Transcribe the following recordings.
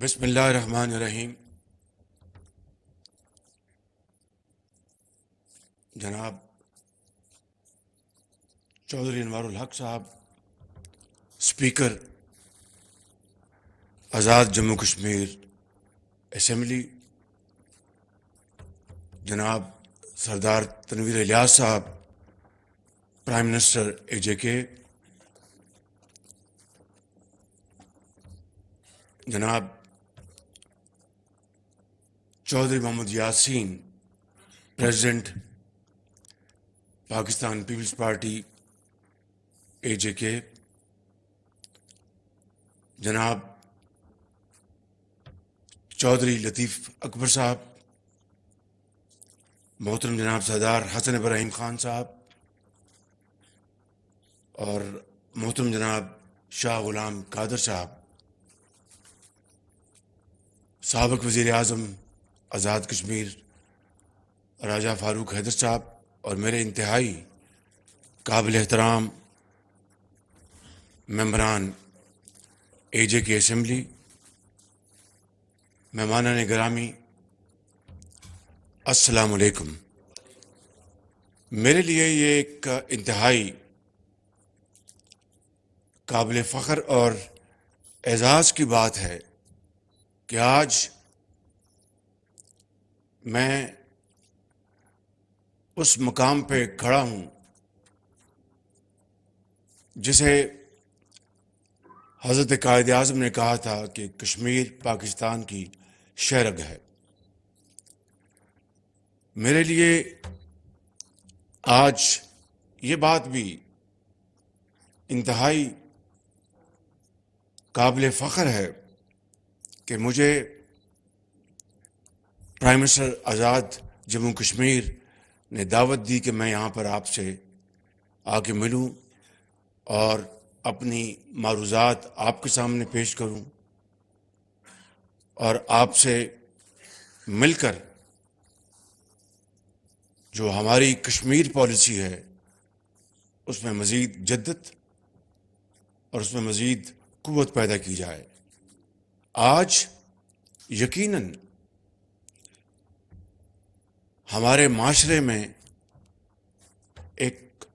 بسم اللہ الرحمن الرحیم۔ جناب Chaudhry Anwar ul Haq Sahib, speaker Azad Jammu Kashmir assembly, Janab Sardar Tanveer Ilyas Sahib, prime minister AJK، Janab Chaudhry Muhammad Yasin, president Pakistan Peoples Party AJK، Janab Chaudhry لطیف اکبر صاحب، محترم جناب سردار حسن ابراہیم خان صاحب، اور محترم جناب شاہ غلام قادر صاحب، سابق وزیر اعظم آزاد کشمیر راجہ فاروق حیدر صاحب، اور میرے انتہائی قابل احترام ممبران AJK اسمبلی، مہمانان گرامی، السلام علیکم۔ میرے لیے یہ ایک انتہائی قابل فخر اور اعزاز کی بات ہے کہ آج میں اس مقام پہ کھڑا ہوں جسے حضرت قائد اعظم نے کہا تھا کہ کشمیر پاکستان کی شہرگ ہے۔ میرے لیے آج یہ بات بھی انتہائی قابل فخر ہے کہ مجھے پرائم منسٹر آزاد جموں کشمیر نے دعوت دی کہ میں یہاں پر آپ سے آ کے ملوں اور اپنی معروضات آپ کے سامنے پیش کروں، اور آپ سے مل کر جو ہماری کشمیر پالیسی ہے اس میں مزید جدت اور اس میں مزید قوت پیدا کی جائے۔ آج یقیناً ہمارے معاشرے میں ایک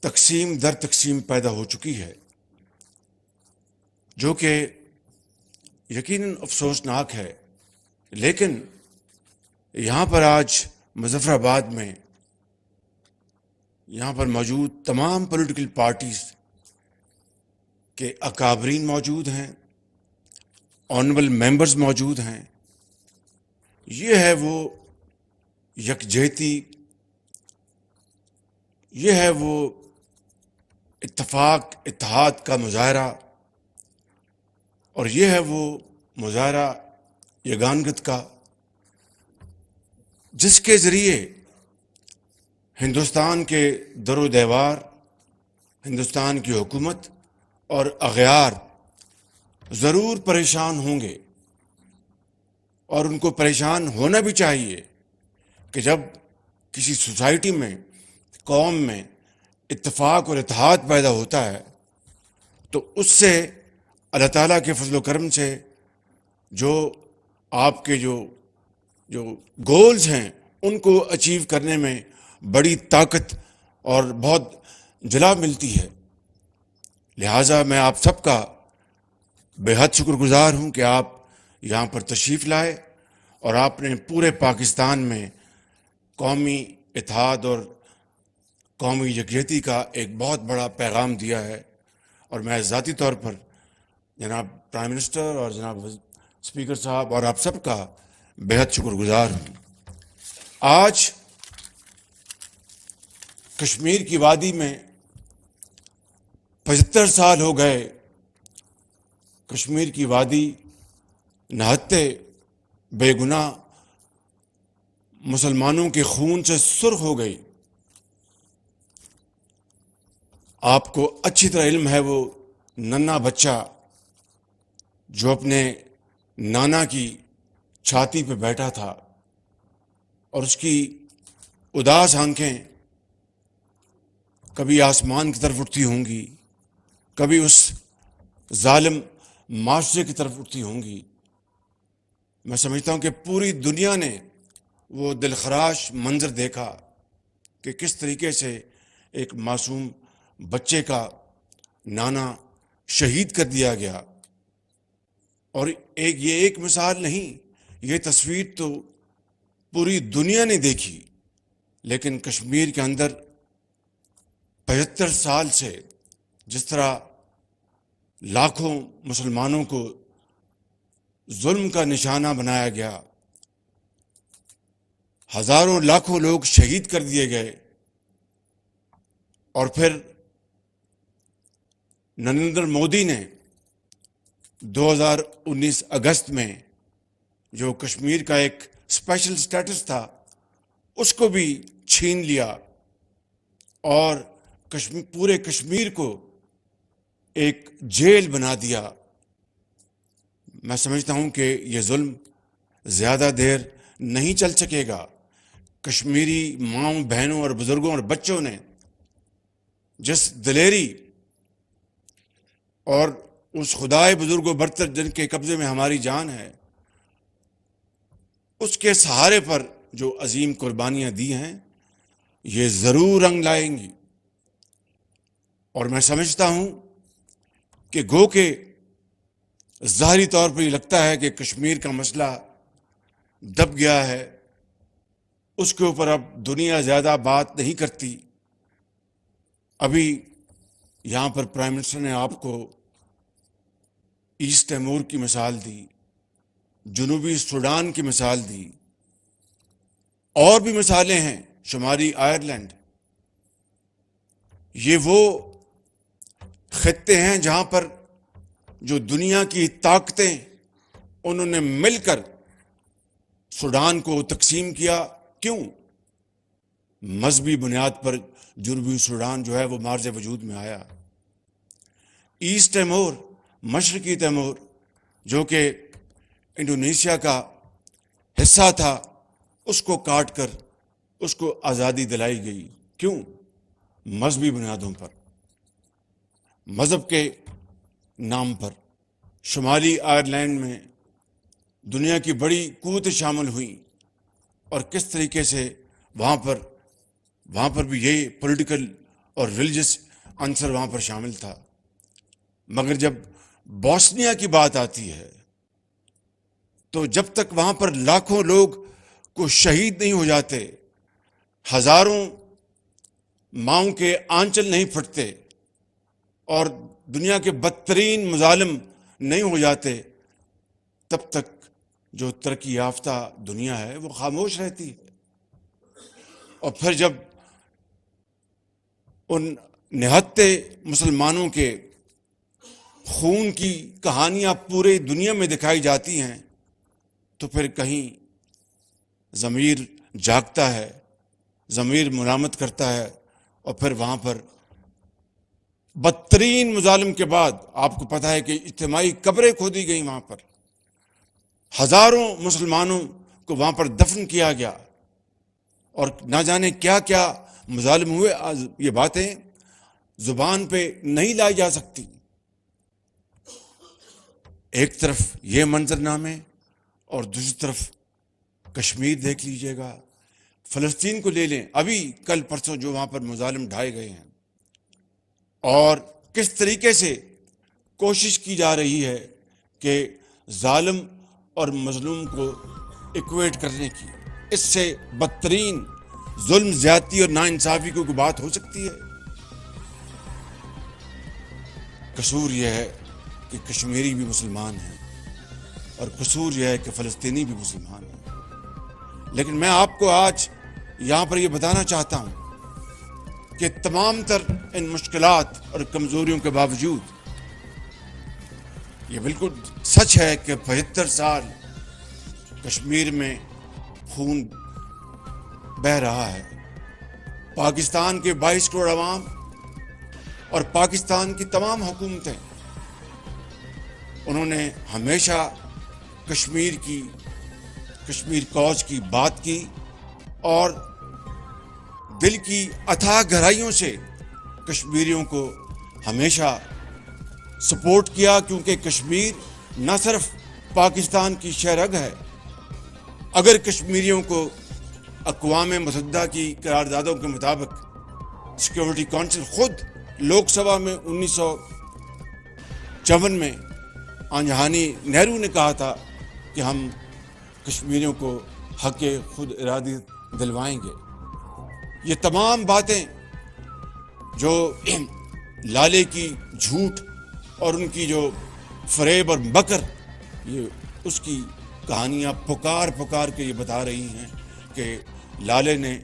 تقسیم در تقسیم پیدا ہو چکی ہے جو کہ یقیناً افسوسناک ہے، لیکن یہاں پر آج مظفر آباد میں یہاں پر موجود تمام پولیٹیکل پارٹیز کے اکابرین موجود ہیں، آنریبل ممبرز موجود ہیں۔ یہ ہے وہ یکجہتی، یہ ہے وہ اتفاق اتحاد کا مظاہرہ، اور یہ ہے وہ مظاہرہ یگانگت کا جس کے ذریعے ہندوستان کے در و دیوار، ہندوستان کی حکومت اور اغیار ضرور پریشان ہوں گے، اور ان کو پریشان ہونا بھی چاہیے کہ جب کسی سوسائٹی میں، قوم میں اتفاق اور اتحاد پیدا ہوتا ہے تو اس سے اللہ تعالیٰ کے فضل و کرم سے جو آپ کے جو گولز ہیں ان کو اچیو کرنے میں بڑی طاقت اور بہت جلا ملتی ہے۔ لہٰذا میں آپ سب کا بے حد شکر گزار ہوں کہ آپ یہاں پر تشریف لائے اور آپ نے پورے پاکستان میں قومی اتحاد اور قومی یکجہتی کا ایک بہت بڑا پیغام دیا ہے، اور میں ذاتی طور پر جناب پرائم منسٹر اور جناب اسپیکر صاحب اور آپ سب کا بے حد شکر گزار ہوں۔ آج کشمیر کی وادی میں 75 سال ہو گئے، کشمیر کی وادی نہتے بے گناہ مسلمانوں کے خون سے سرخ ہو گئی۔ آپ کو اچھی طرح علم ہے وہ ننھا بچہ جو اپنے نانا کی چھاتی پہ بیٹھا تھا اور اس کی اداس آنکھیں کبھی آسمان کی طرف اٹھتی ہوں گی، کبھی اس ظالم معاشرے کی طرف اٹھتی ہوں گی، میں سمجھتا ہوں کہ پوری دنیا نے وہ دلخراش منظر دیکھا کہ کس طریقے سے ایک معصوم بچے کا نانا شہید کر دیا گیا. اور یہ ایک مثال نہیں، یہ تصویر تو پوری دنیا نے دیکھی. لیکن کشمیر کے اندر 75 سال سے جس طرح لاکھوں مسلمانوں کو ظلم کا نشانہ بنایا گیا، ہزاروں لاکھوں لوگ شہید کر دیے گئے، اور پھر نریندر مودی نے 2019 اگست میں جو کشمیر کا ایک اسپیشل اسٹیٹس تھا اس کو بھی چھین لیا، اور پورے کشمیر کو ایک جیل بنا دیا. میں سمجھتا ہوں کہ یہ ظلم زیادہ دیر نہیں چل سکے گا. کشمیری ماؤں، بہنوں اور بزرگوں اور بچوں نے جس دلیری اور اس خدائے بزرگ و برتر جن کے قبضے میں ہماری جان ہے، اس کے سہارے پر جو عظیم قربانیاں دی ہیں، یہ ضرور رنگ لائیں گی. اور میں سمجھتا ہوں کہ گو کہ ظاہری طور پر یہ لگتا ہے کہ کشمیر کا مسئلہ دب گیا ہے، اس کے اوپر اب دنیا زیادہ بات نہیں کرتی. ابھی یہاں پر پرائم منسٹر نے آپ کو ایسٹ تیمور کی مثال دی، جنوبی سوڈان کی مثال دی، اور بھی مثالیں ہیں، شمالی آئرلینڈ. یہ وہ خطے ہیں جہاں پر جو دنیا کی طاقتیں انہوں نے مل کر سوڈان کو تقسیم کیا. کیوں؟ مذہبی بنیاد پر جنوبی سوڈان جو ہے وہ مارز وجود میں آیا. ایسٹ تیمور، مشرقی تیمور، جو کہ انڈونیشیا کا حصہ تھا، اس کو کاٹ کر اس کو آزادی دلائی گئی. کیوں؟ مذہبی بنیادوں پر، مذہب کے نام پر. شمالی آئرلینڈ میں دنیا کی بڑی قوتیں شامل ہوئیں، اور کس طریقے سے وہاں پر بھی یہی پولیٹیکل اور ریلیجس عنصر وہاں پر شامل تھا. مگر جب بوسنیا کی بات آتی ہے تو جب تک وہاں پر لاکھوں لوگ کو شہید نہیں ہو جاتے، ہزاروں ماؤں کے آنچل نہیں پھٹتے، اور دنیا کے بدترین مظالم نہیں ہو جاتے، تب تک جو ترقی یافتہ دنیا ہے وہ خاموش رہتی ہے. اور پھر جب ان نہتے مسلمانوں کے خون کی کہانیاں پورے دنیا میں دکھائی جاتی ہیں تو پھر کہیں ضمیر جاگتا ہے، ضمیر ملامت کرتا ہے. اور پھر وہاں پر بدترین مظالم کے بعد آپ کو پتہ ہے کہ اجتماعی قبریں کھودی گئیں، وہاں پر ہزاروں مسلمانوں کو وہاں پر دفن کیا گیا، اور نہ جانے کیا کیا مظالم ہوئے. یہ باتیں زبان پہ نہیں لائی جا سکتی. ایک طرف یہ منظر نامے اور دوسری طرف کشمیر دیکھ لیجئے گا. فلسطین کو لے لیں، ابھی کل پرسوں جو وہاں پر مظالم ڈھائے گئے ہیں، اور کس طریقے سے کوشش کی جا رہی ہے کہ ظالم اور مظلوم کو ایکویٹ کرنے کی. اس سے بدترین ظلم، زیادتی اور ناانصافی کی کوئی بات ہو سکتی ہے؟ قصور یہ ہے کہ کشمیری بھی مسلمان ہیں، اور قصور یہ ہے کہ فلسطینی بھی مسلمان ہیں. لیکن میں آپ کو آج یہاں پر یہ بتانا چاہتا ہوں کہ تمام تر ان مشکلات اور کمزوریوں کے باوجود یہ بالکل سچ ہے کہ 75 سال کشمیر میں خون بہہ رہا ہے. پاکستان کے 22 کروڑ عوام اور پاکستان کی تمام حکومتیں، انہوں نے ہمیشہ کشمیر کوز کی بات کی، اور دل کی اتھاہ گہرائیوں سے کشمیریوں کو ہمیشہ سپورٹ کیا. کیونکہ کشمیر نہ صرف پاکستان کی شہرگ ہے اگر کشمیریوں کو اقوام متحدہ کی قراردادوں کے مطابق سیکورٹی کونسل خود لوک سبھا میں 1954 میں آنجہانی نہرو نے کہا تھا کہ ہم کشمیریوں کو حق خود ارادی دلوائیں گے، یہ تمام باتیں جو لالے کی جھوٹ اور ان کی جو فریب اور مکر، یہ اس کی کہانیاں پکار پکار کے یہ بتا رہی ہیں کہ لالے نے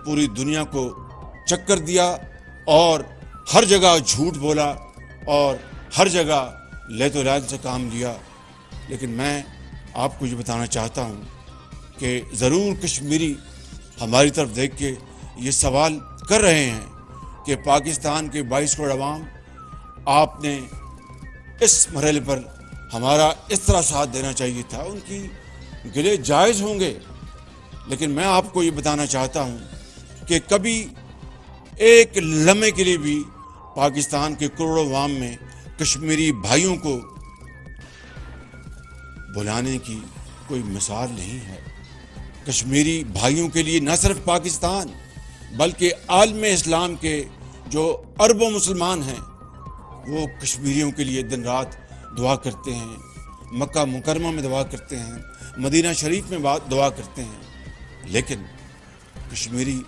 پوری دنیا کو چکر دیا اور ہر جگہ جھوٹ بولا اور ہر جگہ لیت و لال سے کام لیا۔ لیکن میں آپ کو یہ بتانا چاہتا ہوں کہ ضرور کشمیری ہماری طرف دیکھ کے یہ سوال کر رہے ہیں کہ پاکستان کے 22 کروڑ عوام، آپ نے اس مرحلے پر ہمارا اس طرح ساتھ دینا چاہیے تھا۔ ان کی گلے جائز ہوں گے، لیکن میں آپ کو یہ بتانا چاہتا ہوں کہ کبھی ایک لمحے کے لیے بھی پاکستان کے کروڑوں عوام میں کشمیری بھائیوں کو بلانے کی کوئی مثال نہیں ہے۔ کشمیری بھائیوں کے لیے نہ صرف پاکستان بلکہ عالم اسلام کے جو اربوں مسلمان ہیں وہ کشمیریوں کے لیے دن رات دعا کرتے ہیں، مکہ مکرمہ میں دعا کرتے ہیں، مدینہ شریف میں دعا کرتے ہیں۔ لیکن کشمیری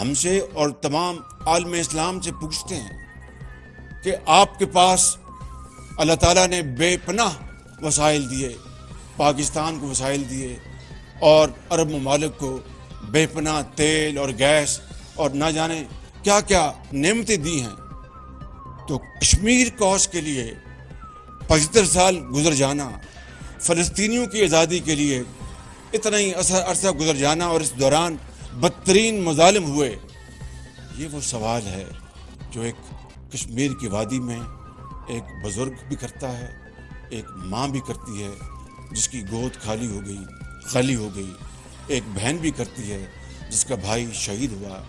ہم سے اور تمام عالم اسلام سے پوچھتے ہیں کہ آپ کے پاس اللہ تعالیٰ نے بے پناہ وسائل دیے، پاکستان کو وسائل دیے اور عرب ممالک کو بے پناہ تیل اور گیس اور نہ جانے کیا کیا نعمتیں دی ہیں، تو کشمیر کوس کے لیے 75 سال گزر جانا، فلسطینیوں کی آزادی کے لیے اتنا ہی عرصہ گزر جانا اور اس دوران بدترین مظالم ہوئے، یہ وہ سوال ہے جو ایک کشمیر کی وادی میں ایک بزرگ بھی کرتا ہے، ایک ماں بھی کرتی ہے جس کی گود خالی ہو گئی، ایک بہن بھی کرتی ہے جس کا بھائی شہید ہوا،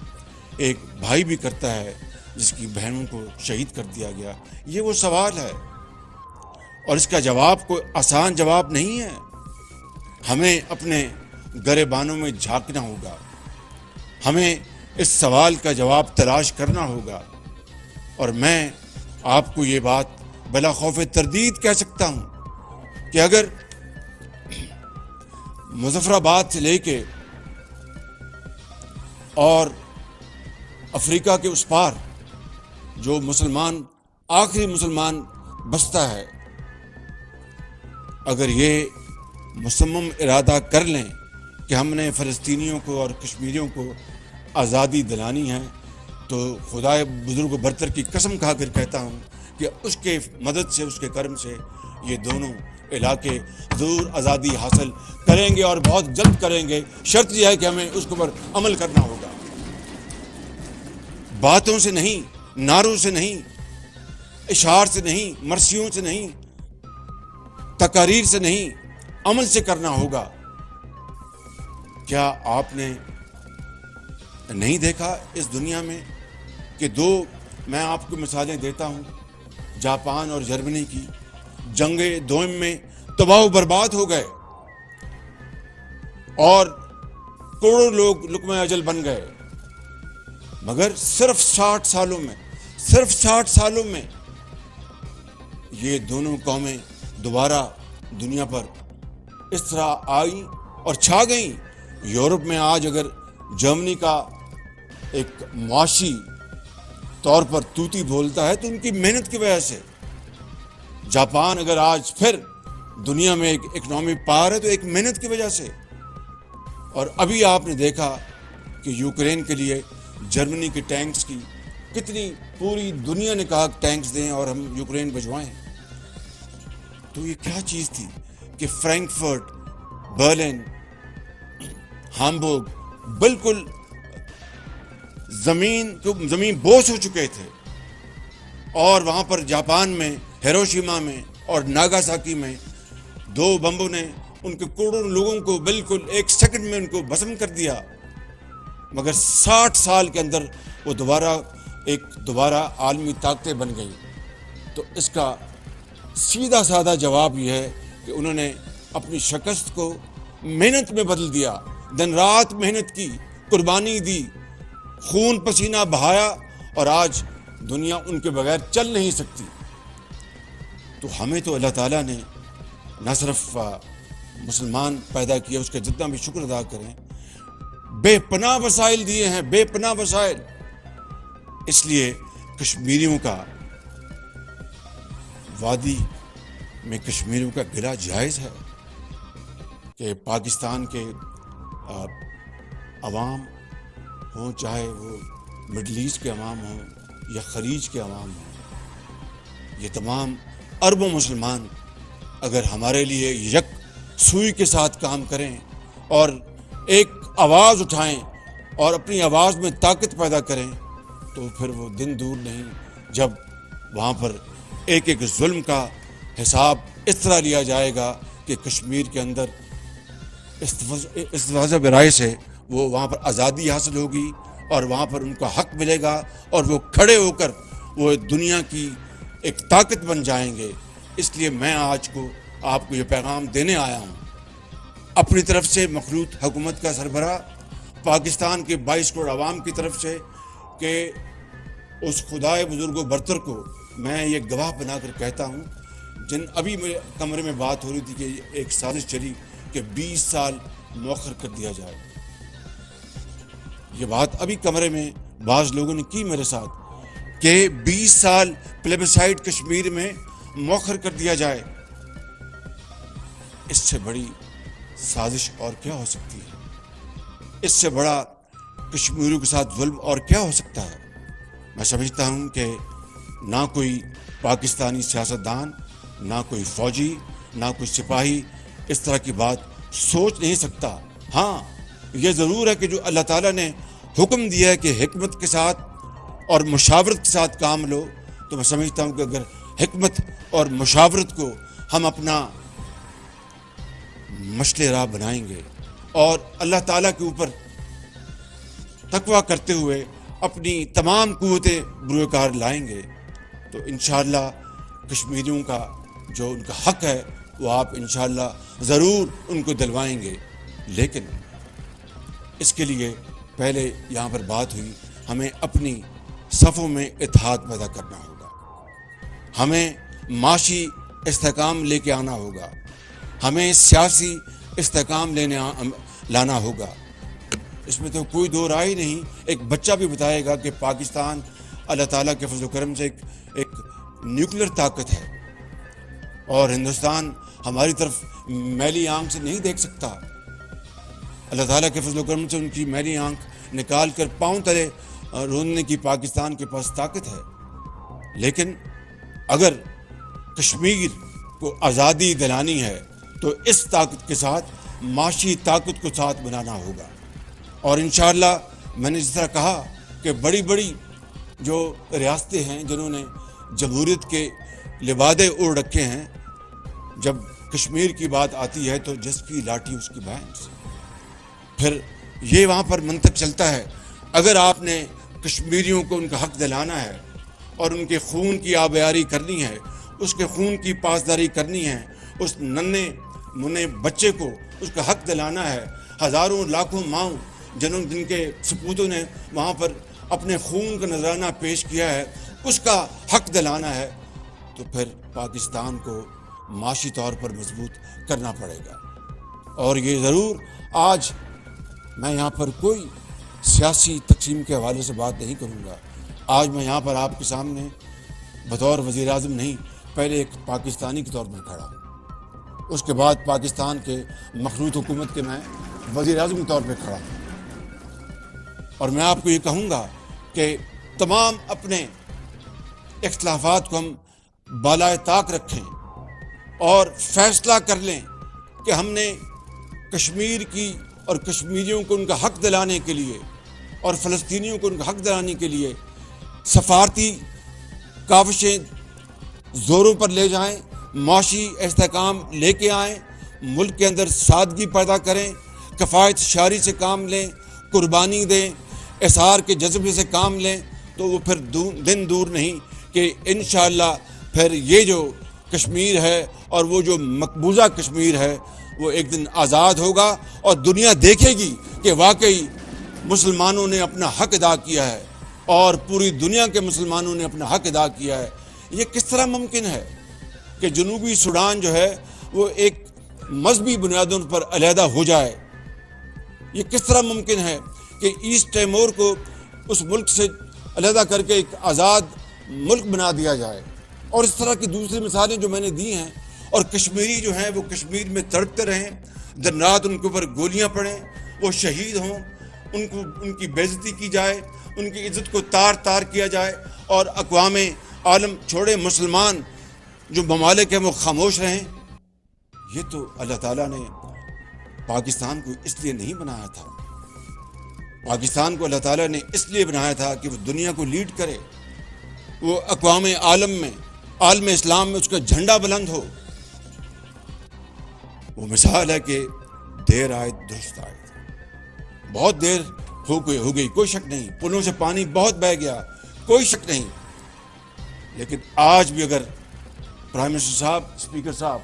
ایک بھائی بھی کرتا ہے جس کی بہنوں کو شہید کر دیا گیا۔ یہ وہ سوال ہے اور اس کا جواب کوئی آسان جواب نہیں ہے۔ ہمیں اپنے گریبانوں میں جھانکنا ہوگا، ہمیں اس سوال کا جواب تلاش کرنا ہوگا، اور میں آپ کو یہ بات بلا خوف تردید کہہ سکتا ہوں کہ اگر مظفر آباد سے لے کے اور افریقہ کے اس پار جو آخری مسلمان بستا ہے، اگر یہ مصمم ارادہ کر لیں کہ ہم نے فلسطینیوں کو اور کشمیریوں کو آزادی دلانی ہے، تو خدائے بزرگ و برتر کی قسم کھا کر کہتا ہوں کہ اس کے مدد سے، اس کے کرم سے یہ دونوں علاقے ضرور آزادی حاصل کریں گے اور بہت جلد کریں گے۔ شرط یہ ہے کہ ہمیں اس پر عمل کرنا ہوگا، باتوں سے نہیں، نعروں سے نہیں، اشعار سے نہیں، مرثیوں سے نہیں، تقاریر سے نہیں، عمل سے کرنا ہوگا۔ کیا آپ نے نہیں دیکھا اس دنیا میں کہ میں آپ کو مثالیں دیتا ہوں، جاپان اور جرمنی کی جنگ دوئم میں تباہ و برباد ہو گئے اور کروڑوں لوگ لقمہ اجل بن گئے، مگر صرف 60 سالوں میں یہ دونوں قومیں دوبارہ دنیا پر اس طرح آئیں اور چھا گئیں۔ یورپ میں آج اگر جرمنی کا ایک معاشی طور پر توتی بولتا ہے تو ان کی محنت کی وجہ سے، جاپان اگر آج پھر دنیا میں ایک اکنامی پاور ہے تو ایک محنت کی وجہ سے۔ اور ابھی آپ نے دیکھا کہ یوکرین کے لیے جرمنی کے ٹینکس کی کتنی، پوری دنیا نے کہا ٹینکس دیں اور ہم یوکرین بھجوائیں، تو یہ کیا چیز تھی کہ فرینکفرٹ، برلن، ہامبورگ بالکل زمین بوس ہو چکے تھے، اور وہاں پر جاپان میں ہیروشیما میں اور ناگاساکی میں 2 بمبوں نے ان کے کروڑوں لوگوں کو بالکل 1 سیکنڈ میں ان کو بھسم کر دیا، مگر 60 سال کے اندر وہ دوبارہ عالمی طاقتیں بن گئی۔ تو اس کا سیدھا سادہ جواب یہ ہے کہ انہوں نے اپنی شکست کو محنت میں بدل دیا، دن رات محنت کی، قربانی دی، خون پسینہ بہایا، اور آج دنیا ان کے بغیر چل نہیں سکتی۔ تو ہمیں تو اللہ تعالیٰ نے نہ صرف مسلمان پیدا کیا، اس کا جتنا بھی شکر ادا کریں، بے پناہ وسائل دیے ہیں، بے پناہ وسائل۔ اس لیے کشمیریوں کا، وادی میں کشمیریوں کا گلہ جائز ہے کہ پاکستان کے عوام ہوں، چاہے وہ مڈل ایسٹ کے عوام ہوں یا خلیج کے عوام ہوں، یہ تمام اربوں مسلمان اگر ہمارے لیے یک سوئی کے ساتھ کام کریں اور ایک آواز اٹھائیں اور اپنی آواز میں طاقت پیدا کریں، تو پھر وہ دن دور نہیں جب وہاں پر ایک ایک ظلم کا حساب اس طرح لیا جائے گا کہ کشمیر کے اندر استفاضہ برائے سے وہ وہاں پر آزادی حاصل ہوگی اور وہاں پر ان کا حق ملے گا اور وہ کھڑے ہو کر وہ دنیا کی ایک طاقت بن جائیں گے۔ اس لیے میں آج کو آپ کو یہ پیغام دینے آیا ہوں اپنی طرف سے، مخلوط حکومت کا سربراہ، پاکستان کے 22 کروڑ عوام کی طرف سے، کہ اس خدائے بزرگ و برتر کو میں یہ گواہ بنا کر کہتا ہوں، جن ابھی میرے کمرے میں بات ہو رہی تھی کہ ایک سازش چلی کہ 20 سال مؤخر کر دیا جائے، یہ بات ابھی کمرے میں بعض لوگوں نے کی میرے ساتھ کہ 20 سال پلیبسائٹ کشمیر میں مؤخر کر دیا جائے۔ اس سے بڑی سازش اور کیا ہو سکتی ہے؟ اس سے بڑا کشمیریوں کے ساتھ ظلم اور کیا ہو سکتا ہے؟ میں سمجھتا ہوں کہ نہ کوئی پاکستانی سیاستدان، نہ کوئی فوجی، نہ کوئی سپاہی اس طرح کی بات سوچ نہیں سکتا۔ ہاں، یہ ضرور ہے کہ جو اللہ تعالیٰ نے حکم دیا ہے کہ حکمت کے ساتھ اور مشاورت کے ساتھ کام لو، تو میں سمجھتا ہوں کہ اگر حکمت اور مشاورت کو ہم اپنا مشل راہ بنائیں گے اور اللہ تعالیٰ کے اوپر تقویٰ کرتے ہوئے اپنی تمام قوتیں بروئے کار لائیں گے، تو انشاءاللہ کشمیریوں کا جو ان کا حق ہے وہ آپ انشاءاللہ ضرور ان کو دلوائیں گے۔ لیکن اس کے لیے پہلے یہاں پر بات ہوئی، ہمیں اپنی صفوں میں اتحاد پیدا کرنا ہوگا، ہمیں معاشی استحکام لے کے آنا ہوگا، ہمیں سیاسی استحکام لانا ہوگا۔ اس میں تو کوئی دو رائے نہیں، ایک بچہ بھی بتائے گا کہ پاکستان اللہ تعالیٰ کے فضل و کرم سے ایک نیوکلیر طاقت ہے، اور ہندوستان ہماری طرف میلی آنکھ سے نہیں دیکھ سکتا۔ اللہ تعالیٰ کے فضل و کرم سے ان کی میلی آنکھ نکال کر پاؤں تلے روننے کی پاکستان کے پاس طاقت ہے۔ لیکن اگر کشمیر کو آزادی دلانی ہے تو اس طاقت کے ساتھ معاشی طاقت کو ساتھ بنانا ہوگا، اور انشاءاللہ میں نے جس طرح کہا کہ بڑی بڑی جو ریاستیں ہیں جنہوں نے جمہوریت کے لبادے اوڑھ رکھے ہیں، جب کشمیر کی بات آتی ہے تو جس کی لاٹھی اس کی بھینس، پھر یہ وہاں پر منطق چلتا ہے، اگر آپ نے کشمیریوں کو ان کا حق دلانا ہے اور ان کے خون کی آبیاری کرنی ہے، اس کے خون کی پاسداری کرنی ہے، اس ننھے منھے بچے کو اس کا حق دلانا ہے، ہزاروں لاکھوں ماؤں جن کے سپوتوں نے وہاں پر اپنے خون کا نذرانہ پیش کیا ہے، اس کا حق دلانا ہے، تو پھر پاکستان کو معاشی طور پر مضبوط کرنا پڑے گا۔ اور یہ ضرور، آج میں یہاں پر کوئی سیاسی تقسیم کے حوالے سے بات نہیں کروں گا، آج میں یہاں پر آپ کے سامنے بطور وزیر اعظم نہیں، پہلے ایک پاکستانی کے طور پر کھڑا ہوں، اس کے بعد پاکستان کے مخلوط حکومت کے میں وزیر اعظم کے طور پہ کھڑا ہوں، اور میں آپ کو یہ کہوں گا کہ تمام اپنے اختلافات کو ہم بالائے طاق رکھیں اور فیصلہ کر لیں کہ ہم نے کشمیر کی اور کشمیریوں کو ان کا حق دلانے کے لیے اور فلسطینیوں کو ان کا حق دلانے کے لیے سفارتی کاوشیں زوروں پر لے جائیں، معاشی استحکام لے کے آئیں، ملک کے اندر سادگی پیدا کریں، کفایت شعاری سے کام لیں، قربانی دیں، اظہار کے جذبے سے کام لیں، تو وہ پھر دن دور نہیں کہ انشاءاللہ پھر یہ جو کشمیر ہے اور وہ جو مقبوضہ کشمیر ہے وہ ایک دن آزاد ہوگا اور دنیا دیکھے گی کہ واقعی مسلمانوں نے اپنا حق ادا کیا ہے اور پوری دنیا کے مسلمانوں نے اپنا حق ادا کیا ہے۔ یہ کس طرح ممکن ہے کہ جنوبی سوڈان جو ہے وہ ایک مذہبی بنیادوں پر علیحدہ ہو جائے؟ یہ کس طرح ممکن ہے کہ ایسٹ تیمور کو اس ملک سے علیحدہ کر کے ایک آزاد ملک بنا دیا جائے؟ اور اس طرح کی دوسری مثالیں جو میں نے دی ہیں، اور کشمیری جو ہیں وہ کشمیر میں تڑپتے رہیں، دن رات ان کے اوپر گولیاں پڑیں، وہ شہید ہوں، ان کی بے عزتی کی جائے، ان کی عزت کو تار تار کیا جائے، اور اقوام عالم چھوڑے مسلمان جو ممالک ہیں وہ خاموش رہیں۔ یہ تو اللہ تعالیٰ نے پاکستان کو اس لیے نہیں بنایا تھا۔ پاکستان کو اللہ تعالیٰ نے اس لیے بنایا تھا کہ وہ دنیا کو لیڈ کرے، وہ اقوام عالم میں، عالم اسلام میں اس کا جھنڈا بلند ہو۔ وہ مثال ہے کہ دیر آئے درست آئے، بہت دیر ہو گئی کوئی شک نہیں، پلوں سے پانی بہت بہہ گیا کوئی شک نہیں، لیکن آج بھی اگر پرائم منسٹر صاحب، اسپیکر صاحب،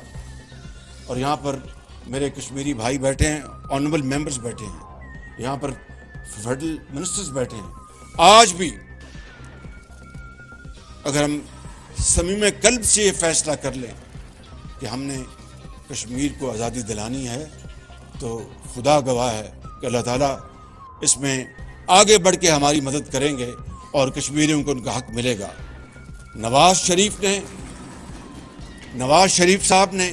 اور یہاں پر میرے کشمیری بھائی بیٹھے ہیں، آنریبل ممبرز بیٹھے ہیں، یہاں پر فیڈرل منسٹرز بیٹھے ہیں، آج بھی اگر ہم صمیم قلب سے یہ فیصلہ کر لیں کہ ہم نے کشمیر کو آزادی دلانی ہے، تو خدا گواہ ہے کہ اللہ تعالیٰ اس میں آگے بڑھ کے ہماری مدد کریں گے اور کشمیریوں کو ان کا حق ملے گا۔ نواز شریف صاحب نے،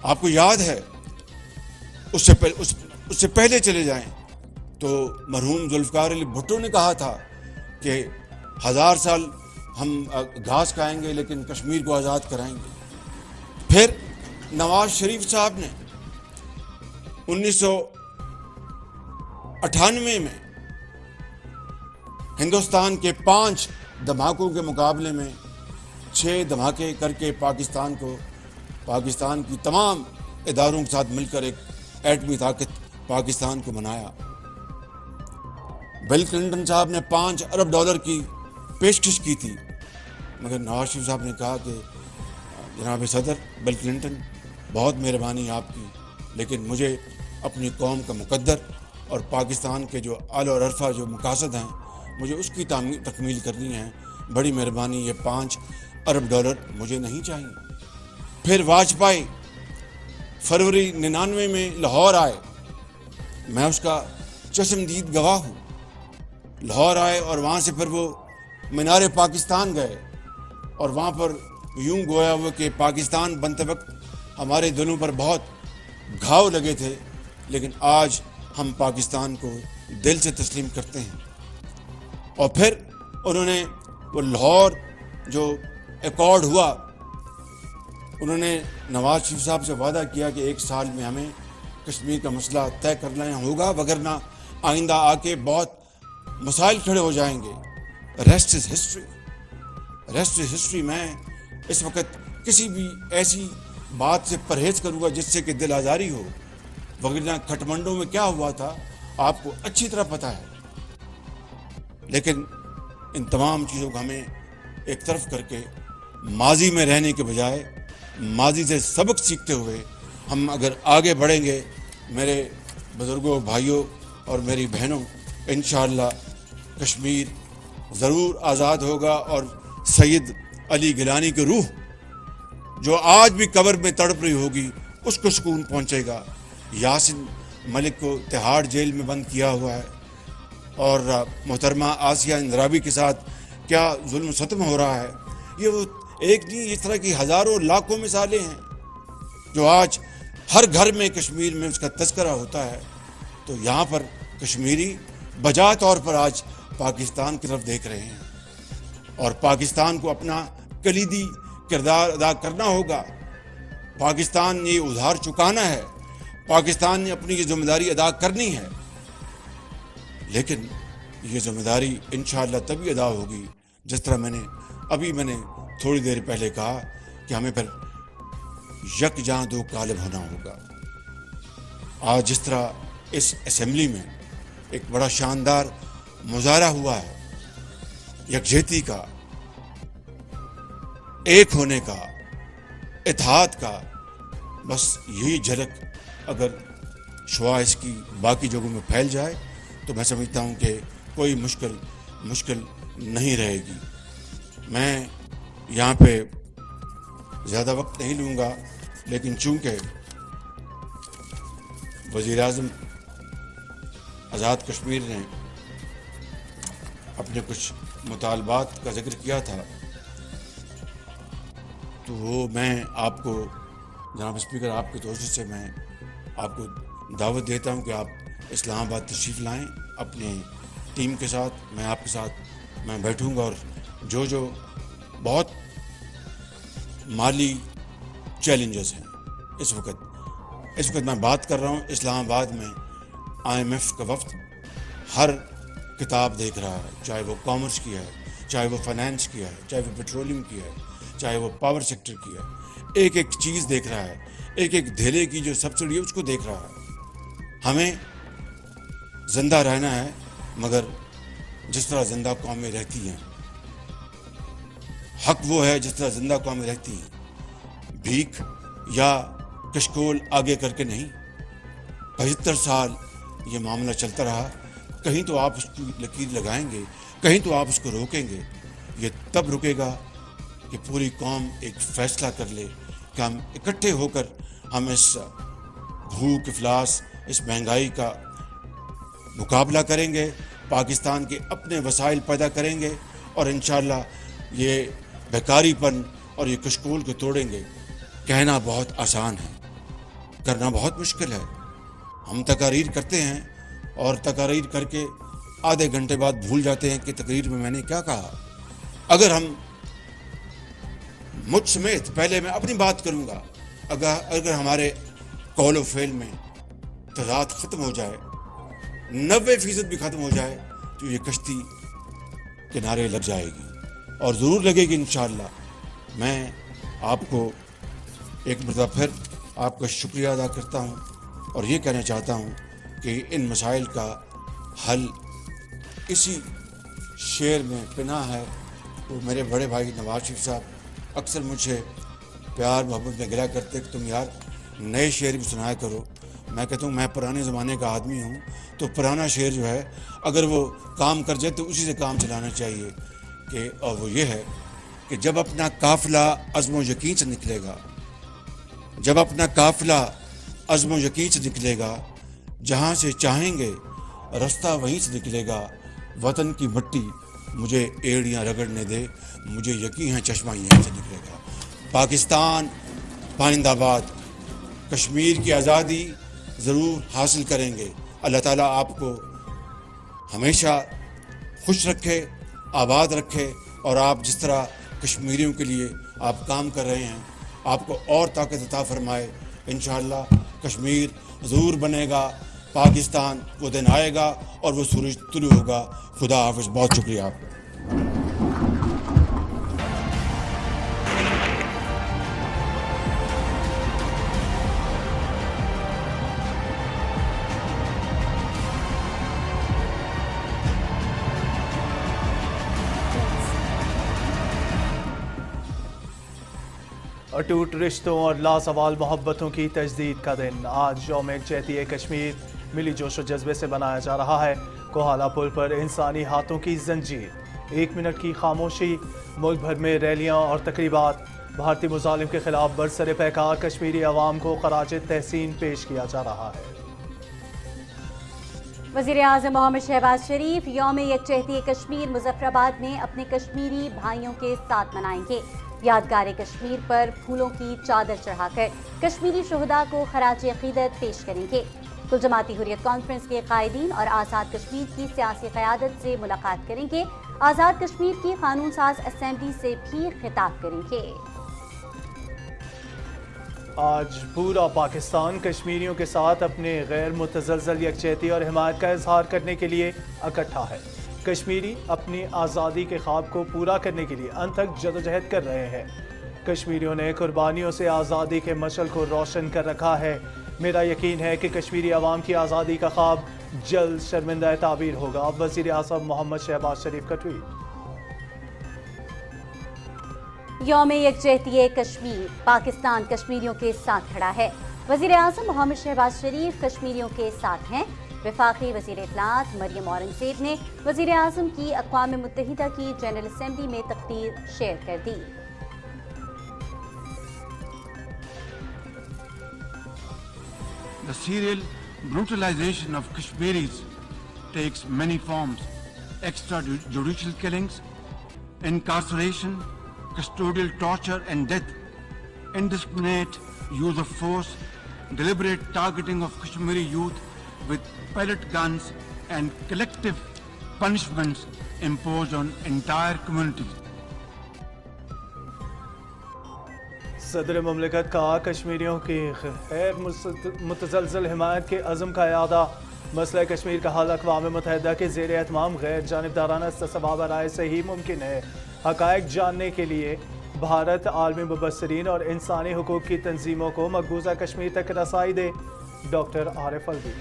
آپ کو یاد ہے، اس سے پہلے چلے جائیں تو مرحوم ذوالفقار علی بھٹو نے کہا تھا کہ 1000 سال ہم گھاس کھائیں گے لیکن کشمیر کو آزاد کرائیں گے۔ پھر نواز شریف صاحب نے 1998 میں ہندوستان کے 5 دھماکوں کے مقابلے میں 6 دھماکے کر کے پاکستان کی تمام اداروں کے ساتھ مل کر ایک ایٹمی طاقت پاکستان کو بنایا۔ بل کلنٹن صاحب نے $5 ارب کی پیشکش کی تھی، مگر نواز شریف صاحب نے کہا کہ جناب صدر بل کلنٹن، بہت مہربانی آپ کی، لیکن مجھے اپنی قوم کا مقدر اور پاکستان کے جو اعلیٰ اور عرفہ جو مقاصد ہیں مجھے اس کی تکمیل کرنی ہے، بڑی مہربانی یہ $5 ارب مجھے نہیں چاہیے۔ پھر واجپئی فروری 99 میں لاہور آئے، میں اس کا چشمدید گواہ ہوں۔ لاہور آئے اور وہاں سے پھر وہ مینار پاکستان گئے، اور وہاں پر یوں گویا ہوا کہ پاکستان بنتے وقت ہمارے دلوں پر بہت گھاؤ لگے تھے، لیکن آج ہم پاکستان کو دل سے تسلیم کرتے ہیں۔ اور پھر انہوں نے وہ لاہور جو ایکارڈ ہوا، انہوں نے نواز شریف صاحب سے وعدہ کیا کہ 1 سال میں ہمیں کشمیر کا مسئلہ طے کرنا ہوگا، وگرنہ آئندہ آ کے بہت مسائل کھڑے ہو جائیں گے۔ Rest is history. میں اس وقت کسی بھی ایسی بات سے پرہیز کروں گا جس سے کہ دل آزاری ہو، وگرنہ کھٹمنڈو میں کیا ہوا تھا آپ کو اچھی طرح پتہ ہے۔ لیکن ان تمام چیزوں کو ہمیں ایک طرف کر کے ماضی میں رہنے کے بجائے ماضی سے سبق سیکھتے ہوئے ہم اگر آگے بڑھیں گے، میرے بزرگوں، بھائیوں اور میری بہنوں، انشاءاللہ کشمیر ضرور آزاد ہوگا، اور سید علی گیلانی کی روح جو آج بھی قبر میں تڑپ رہی ہوگی اس کو سکون پہنچے گا۔ یاسین ملک کو تہاڑ جیل میں بند کیا ہوا ہے، اور محترمہ آسیہ اندرابی کے ساتھ کیا ظلم و ستم ہو رہا ہے، یہ وہ ایک نہیں، اس طرح کی ہزاروں لاکھوں مثالیں ہیں جو آج ہر گھر میں کشمیر میں اس کا تذکرہ ہوتا ہے۔ تو یہاں پر کشمیری بجا طور پر آج پاکستان کی طرف دیکھ رہے ہیں، اور پاکستان کو اپنا کلیدی کردار ادا کرنا ہوگا۔ پاکستان نے یہ ادھار چکانا ہے، پاکستان نے اپنی یہ ذمہ داری ادا کرنی ہے، لیکن یہ ذمہ داری انشاءاللہ تبھی ادا ہوگی جس طرح میں نے تھوڑی دیر پہلے کہا کہ ہمیں پھر یکجاں دو قالب ہونا ہوگا۔ آج جس طرح اس اسمبلی میں ایک بڑا شاندار مظاہرہ ہوا ہے یکجہتی کا، ایک ہونے کا، اتحاد کا، بس یہی جھلک اگر شعاع اس کی باقی جگہوں میں پھیل جائے تو میں سمجھتا ہوں کہ کوئی مشکل نہیں رہے گی. میں یہاں پہ زیادہ وقت نہیں لوں گا، لیکن چونکہ وزیر اعظم آزاد کشمیر نے اپنے کچھ مطالبات کا ذکر کیا تھا، تو وہ میں آپ کو جناب اسپیکر آپ کی توجہ سے میں آپ کو دعوت دیتا ہوں کہ آپ اسلام آباد تشریف لائیں اپنے ٹیم کے ساتھ. میں آپ کے ساتھ میں بیٹھوں گا، اور جو بہت مالی چیلنجز ہیں اس وقت میں بات کر رہا ہوں. اسلام آباد میں IMF کا وفد ہر کتاب دیکھ رہا ہے، چاہے وہ کامرس کی ہے، چاہے وہ فائنانس کی ہے، چاہے وہ پیٹرولیم کی ہے، چاہے وہ پاور سیکٹر کی ہے. ایک ایک چیز دیکھ رہا ہے، ایک ایک دھیلے کی جو سبسڈی ہے اس کو دیکھ رہا ہے. ہمیں زندہ رہنا ہے، مگر جس طرح زندہ قومیں رہتی ہیں. حق وہ ہے جس طرح زندہ قومیں رہتی ہیں، بھیک یا کشکول آگے کر کے نہیں. 75 سال یہ معاملہ چلتا رہا. کہیں تو آپ اس کی لکیر لگائیں گے، کہیں تو آپ اس کو روکیں گے. یہ تب رکے گا کہ پوری قوم ایک فیصلہ کر لے کہ ہم اکٹھے ہو کر ہم اس بھوک افلاس، اس مہنگائی کا مقابلہ کریں گے، پاکستان کے اپنے وسائل پیدا کریں گے، اور انشاءاللہ یہ بیکاری پن اور یہ کشکول کو توڑیں گے. کہنا بہت آسان ہے، کرنا بہت مشکل ہے. ہم تقاریر کرتے ہیں اور تقاریر کر کے آدھے گھنٹے بعد بھول جاتے ہیں کہ تقریر میں نے کیا کہا. اگر ہم مجھ سمیت، پہلے میں اپنی بات کروں گا، اگر ہمارے قول و فعل میں تضاد ختم ہو جائے، 90% بھی ختم ہو جائے، تو یہ کشتی کنارے لگ جائے گی، اور ضرور لگے گی انشاءاللہ. میں آپ کو ایک مرتبہ پھر آپ کا شکریہ ادا کرتا ہوں، اور یہ کہنا چاہتا ہوں کہ ان مسائل کا حل اسی شعر میں پنہاں ہے. وہ میرے بڑے بھائی نواز شریف صاحب اکثر مجھے پیار محبت میں گلا کرتے کہ تم یار نئے شعر بھی سنایا کرو. میں کہتا ہوں میں پرانے زمانے کا آدمی ہوں، تو پرانا شعر جو ہے اگر وہ کام کر جائے تو اسی سے کام چلانا چاہیے. اور وہ یہ ہے کہ جب اپنا قافلہ عزم و یقین سے نکلے گا، جب اپنا قافلہ عزم و یقین سے نکلے گا، جہاں سے چاہیں گے رستہ وہیں سے نکلے گا. وطن کی مٹی مجھے ایڑیاں رگڑنے دے، مجھے یقین ہے چشمہ یہیں سے نکلے گا. پاکستان پائندہ آباد، کشمیر کی آزادی ضرور حاصل کریں گے. اللہ تعالیٰ آپ کو ہمیشہ خوش رکھے، آباد رکھے، اور آپ جس طرح کشمیریوں کے لیے آپ کام کر رہے ہیں، آپ کو اور طاقت عطا فرمائے. انشاءاللہ کشمیر ضرور بنے گا، پاکستان وہ دن آئے گا اور وہ سورج طلوع ہوگا. خدا حافظ. بہت شکریہ آپ کا. اٹوٹ رشتوں اور لازوال محبتوں کی تجدید کا دن آج یوم یکجہتی کشمیر ملی جوش و جذبے سے منایا جا رہا ہے. کوہالہ پل پر انسانی ہاتھوں کی زنجیر، 1 منٹ کی خاموشی، ملک بھر میں ریلیاں اور تقریبات. بھارتی مظالم کے خلاف برسر پیکار کشمیری عوام کو خراج تحسین پیش کیا جا رہا ہے. وزیر اعظم محمد شہباز شریف یوم یکجہتی کشمیر مظفر آباد میں اپنے کشمیری بھائیوں کے ساتھ منائیں گے. یادگار کشمیر پر پھولوں کی چادر چڑھا کر کشمیری شہداء کو خراج عقیدت پیش کریں گے. کل جماعتی حریت کانفرنس کے قائدین اور آزاد کشمیر کی سیاسی قیادت سے ملاقات کریں گے. آزاد کشمیر کی قانون ساز اسمبلی سے بھی خطاب کریں گے. آج پورا پاکستان کشمیریوں کے ساتھ اپنے غیر متزلزل یکجہتی اور حمایت کا اظہار کرنے کے لیے اکٹھا ہے. کشمیری اپنی آزادی کے خواب کو پورا کرنے کے لیے انتھک جدوجہد کر رہے ہیں. کشمیریوں نے قربانیوں سے آزادی کے مشعل کو روشن کر رکھا ہے. میرا یقین ہے کہ کشمیری عوام کی آزادی کا خواب جلد شرمندہ تعبیر ہوگا. وزیر اعظم محمد شہباز شریف کا ٹویٹ. یوم یکجہتی کشمیر، پاکستان کشمیریوں کے ساتھ کھڑا ہے۔ وزیر اعظم محمد شہباز شریف کشمیریوں کے ساتھ ہیں۔ وفاقی وزیر اطلاعات مریم اورنگزیب نے وزیر اعظم کی اقوام متحدہ کی جنرل اسمبلی میں تقریر شیئر کر دی۔ The serial brutalization of Kashmiris takes many forms: extrajudicial killings, incarceration, custodial torture and death, indiscriminate use of force, deliberate targeting of Kashmiri youth with pellet guns, and collective punishments imposed on entire communities. صدر مملکت کا کشمیریوں کی غیر متزلزل حمایت کے عزم کا اعادہ۔ مسئلہ کشمیر کا حل اقوام متحدہ کے زیر اہتمام غیر جانبدارانہ استصواب رائے سے ہی ممکن ہے۔ حقائق جاننے کے لیے بھارت عالمی مبصرین اور انسانی حقوق کی تنظیموں کو مقبوضہ کشمیر تک رسائی دے۔ ڈاکٹر عارف الوی۔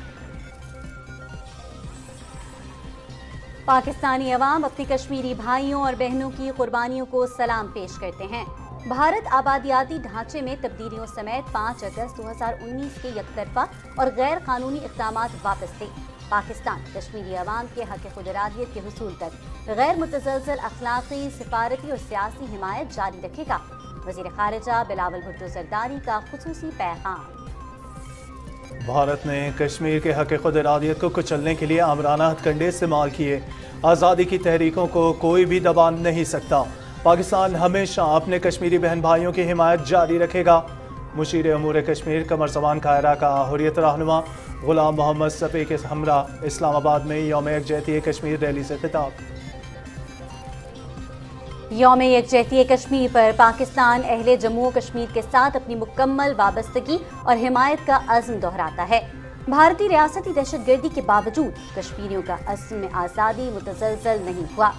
پاکستانی عوام اپنے کشمیری بھائیوں اور بہنوں کی قربانیوں کو سلام پیش کرتے ہیں۔ بھارت آبادیاتی ڈھانچے میں تبدیلیوں سمیت 5 اگست 2019 کے یک طرفہ اور غیر قانونی اقدامات واپس لے۔ پاکستان کشمیری عوام کے حق خود ارادیت کے حصول تک غیر متزلزل اخلاقی، سفارتی اور سیاسی حمایت جاری رکھے گا۔ وزیر خارجہ بلاول بھٹو زرداری کا خصوصی پیغام۔ بھارت نے کشمیر کے حق خود ارادیت کو کچلنے کے لیے آمرانہ ہتھ کنڈے استعمال کیے۔ آزادی کی تحریکوں کو کوئی بھی دبا نہیں سکتا۔ پاکستان ہمیشہ اپنے کشمیری بہن بھائیوں کی حمایت جاری رکھے گا۔ مشیر امور کشمیر قمر زمان قاہرہ کا حریت رہنما غلام محمد صفی کے ہمراہ اسلام آباد میں یوم یکجہتی کشمیر ریلی سے خطاب۔ یوم یکجہتی کشمیر پر پاکستان اہل جموں و کشمیر کے ساتھ اپنی مکمل وابستگی اور حمایت کا عزم دہراتا ہے۔ بھارتی ریاستی دہشت گردی کے باوجود کشمیریوں کا عزم آزادی متزلزل نہیں ہوا۔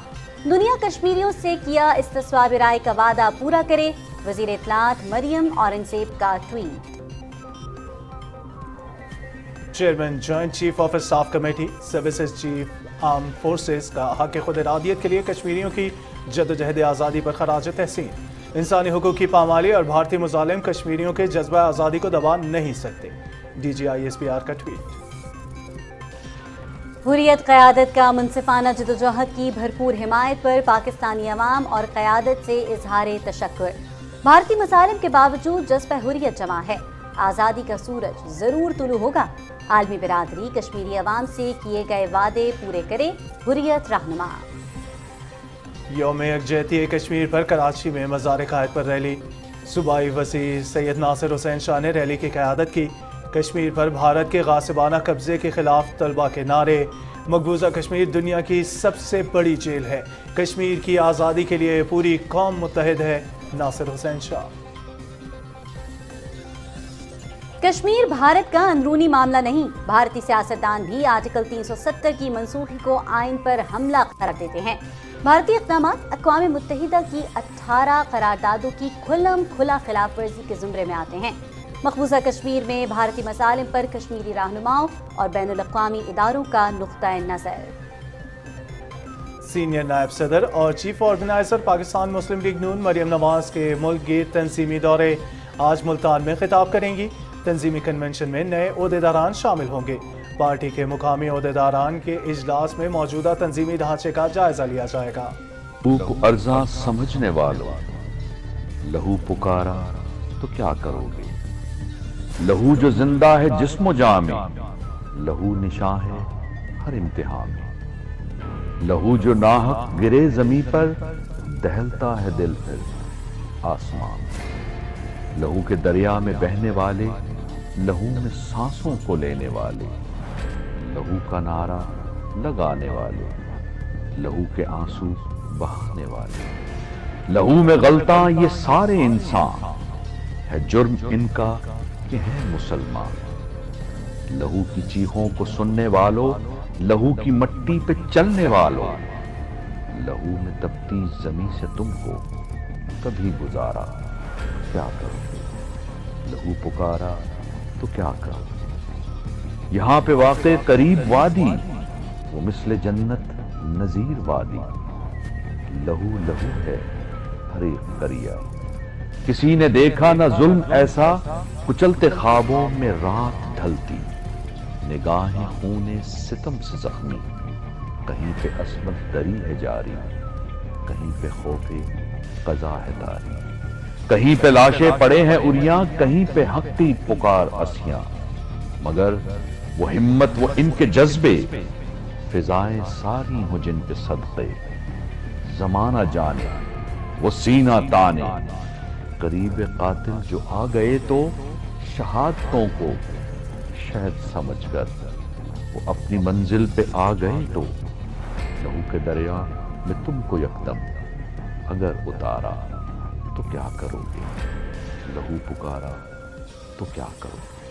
دنیا کشمیریوں سے کیا استصواب رائے کا وعدہ پورا کرے۔ وزیر اطلاعات مریم اورنگزیب کا tweet. Chairman joint chief of staff committee services chief arm forces کا حق خود ارادیت کے لیے کشمیریوں کی جدوجہد آزادی پر خراج تحسین۔ انسانی حقوق کی پامالی اور بھارتی مظالم کشمیریوں کے جذبہ آزادی کو دبا نہیں سکتے۔ D G I S P R کا ٹویٹ۔ حریت قیادت کا منصفانہ جدوجہد کی بھرپور حمایت پر پاکستانی عوام اور قیادت سے اظہار تشکر۔ بھارتی مظالم کے باوجود جذبہ حریت جمع ہے۔ آزادی کا سورج ضرور طلوع ہوگا۔ عالمی برادری کشمیری عوام سے کیے گئے وعدے پورے کرے۔ حریت رہنما۔ یوم یکجہتی کشمیر پر کراچی میں مزار قائد پر ریلی۔ صوبائی وزیر سید ناصر حسین شاہ نے ریلی کی قیادت کی۔ کشمیر پر بھارت کے غاصبانہ قبضے کے خلاف طلبہ کے نعرے۔ مقبوضہ کشمیر دنیا کی سب سے بڑی جیل ہے۔ کشمیر کی آزادی کے لیے پوری قوم متحد ہے۔ ناصر حسین شاہ۔ کشمیر بھارت کا اندرونی معاملہ نہیں۔ بھارتی سیاستدان بھی آرٹیکل 370 کی منسوخی کو آئین پر حملہ قرار دیتے ہیں۔ بھارتی اقدامات اقوام متحدہ کی 18 قراردادوں کی کھلم کھلا خلاف ورزی کے زمرے میں آتے ہیں۔ مقبوضہ کشمیر میں بھارتی مظالم پر کشمیری رہنماؤں اور بین الاقوامی اداروں کا نقطۂ نظر۔ سینئر نائب صدر اور چیف آرگنائزر پاکستان مسلم لیگ نون مریم نواز کے ملک گیر تنظیمی دورے آج ملتان میں خطاب کریں گی۔ تنظیمی کنونشن میں نئے عہدیداران شامل ہوں گے۔ پارٹی کے مقامی عہدیداران کے اجلاس میں موجودہ تنظیمی ڈھانچے کا جائزہ لیا جائے گا۔ لہو کو ارزاں سمجھنے والوں، لہو پکارا تو کیا کرو گے؟ لہو جو زندہ ہے جسم و جاں میں، لہو نشاں ہے ہر امتحان میں۔ لہو جو ناحق گرے زمیں پر، دہلتا ہے دل پھر آسمان۔ لہو کے دریا میں بہنے والے، لہو میں سانسوں کو لینے والے، لہو کا نعرہ لگانے والے، لہو کے آنسو بہانے والے، لہو میں غلطاں یہ سارے انسان، ہے جرم ان کا کہ ہیں مسلمان۔ لہو کی چیخوں کو سننے والوں، لہو کی مٹی پہ چلنے والوں، لہو میں تپتی زمین سے تم کو کبھی گزارا کیا کرو گے؟ لہو پکارا تو کیا کرو گے؟ یہاں پہ واقع قریب وادی، وہ مثل جنت نظیر وادی۔ لہو لہو ہے فریق کریا۔ کسی نے دیکھا نہ ظلم ایسا، کچلتے خوابوں میں رات ڈھلتی، نگاہیں خون ستم سے زخمی، کہیں پہ عصمت دری ہے جاری، کہیں پہ خوف قضا ہے تاری، کہیں پہ لاشیں پڑے ہیں اریاں، کہیں پہ حق کی پکار اسیاں، مگر وہ ہمت وہ ان کے جذبے، فضائیں ساری ہوں جن پہ صدقے، زمانہ جانے وہ سینہ تانے، قریب قاتل جو آ گئے تو شہادتوں کو شہد سمجھ کر، وہ اپنی منزل پہ آ گئے تو لہو کے دریا میں تم کو یکدم اگر اتارا تو کیا کرو گے، لہو پکارا تو کیا کرو گے۔